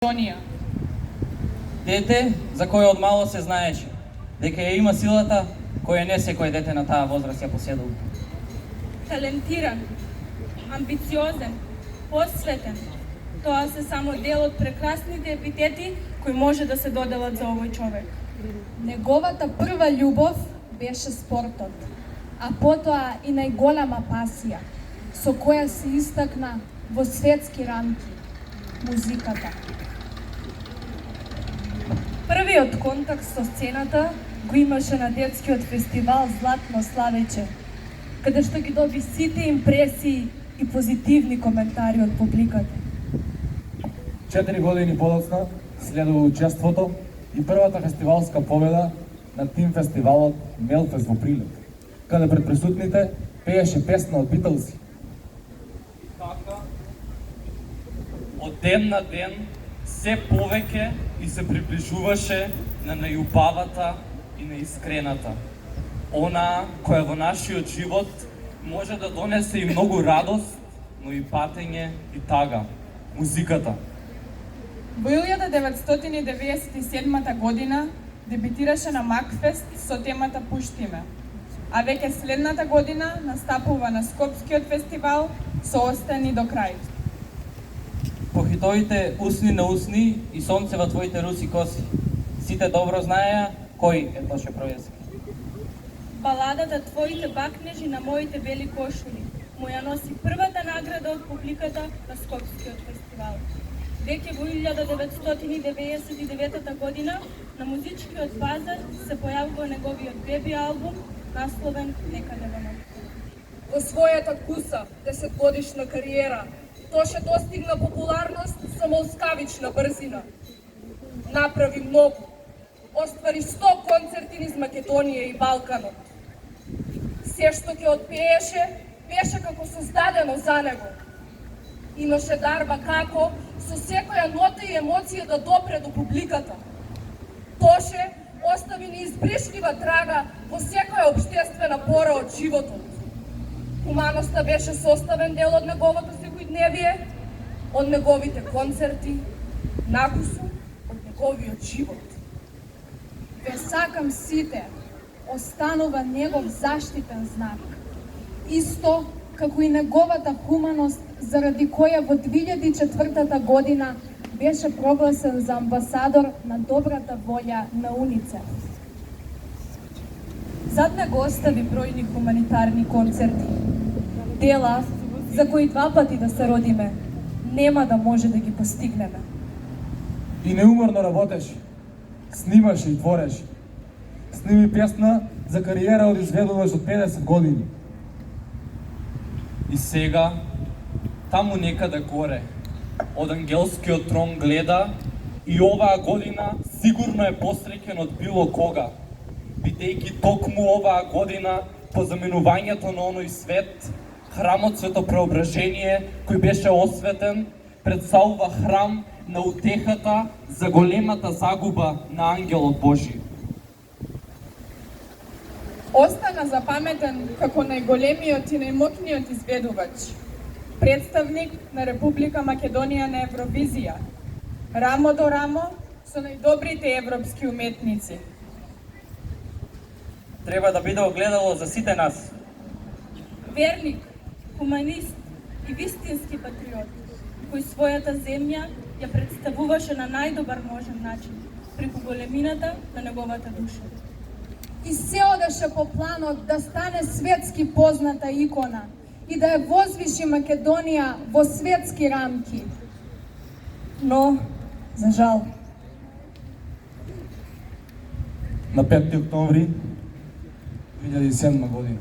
Македонија. Дете за кое од мало се знаеше дека ја има силата која не секој дете на таа возраст ја поседува. Талентиран, амбициозен, посветен. Тоа се само дел од прекрасните епитети кои може да се доделат за овој човек. Неговата прва љубов беше спортот, а потоа и најголема пасија, со која се истакна во светски рамки – музиката. Првиот контакт со сцената го имаше на детскиот фестивал Златно славеќе, каде што ги доби сите импресии и позитивни коментари од публиката. 4 години подоцна следува учеството и првата фестивалска победа на тим фестивалот Мелфест во Прилеп, каде пред присутните пееше песна од Битлси. Така, од ден на ден, се повеќе и се приближуваше на најубавата и наискрената. Она која во нашиот живот може да донесе и многу радост, но и патење и тага – музиката. Во 1997 година дебитираше на Макфест со темата Пушти ме, а веќе следната година настапува на Скопскиот фестивал со Остани до крај. По хитовите Усни на усни и Сонце во твоите руси коси, сите добро знаеа кој е Тоше Проески. Баладата Твоите бакнежи на моите бели кошули му ја носи првата награда од публиката на Скопскиот фестивал. Веќе во 1999 година на музичкиот пазар се појавува неговиот беби албум насловен Некаде во ноќ. Во својата куса 10-годишна кариера Тоше достигна популарност со молскавична брзина. Направи многу. Оствари 100 концерти низ Македонија и Балканот. Се што ќе отпееше, беше како создадено за него. Имаше дарба како со секоја нота и емоција да допре до публиката. Тоше остави неизбришлива трага во секоја обштествена пора од животот. Хуманоста беше составен дел од неговото секојдневие, од неговите концерти, накусу од неговиот живот. Ве сакам сите останува негов заштитен знак. Исто како и неговата хуманост, заради која во 2004 година беше прогласен за амбасадор на добрата волја на УНИЦЕФ. Зад него остави бројни хуманитарни концерти. Дела за кои два пати да се родиме, нема да може да ги постигнеме. И неуморно работеше, снимаше и твореше. Сними песна за кариера од изведуваш од 50 години. И сега, таму некаде горе, од ангелскиот трон гледа и оваа година сигурно е посреќен од било кога, бидејќи токму оваа година по заменувањето на оној свет, храмот Свето Преображение, кој беше осветен, представува храм на утехата за големата загуба на ангелот Божи. Остана запаметен како најголемиот и најмоќниот изведувач, представник на Република Македонија на Евровизија, рамо до рамо со најдобрите европски уметници. Треба да биде огледало за сите нас. Верник, хуманист и вистински патриот, кој својата земја ја представуваше на најдобар можен начин, преку големината на неговата душа. И се одеше по планот да стане светски позната икона и да ја возвиши Македонија во светски рамки. Но, за жал, На 5 октомври 2007 година.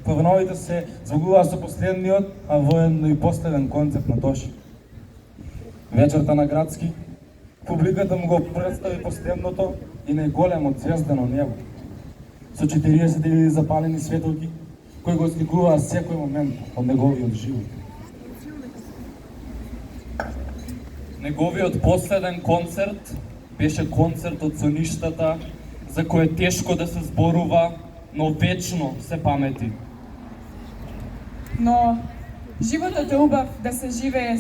Феновите се звогуваа со последниот, а военно и последен концерт на Тоше. Вечерта на Градски, публиката му го представи последното и најголемо звездено небо, со 40.000 запалени светолки, кои го сликуваа секој момент од неговиот живот. Неговиот последен концерт беше концертот со ништата, за кој е тешко да се зборува, но вечно се памети. Но Животот е убав да се живее,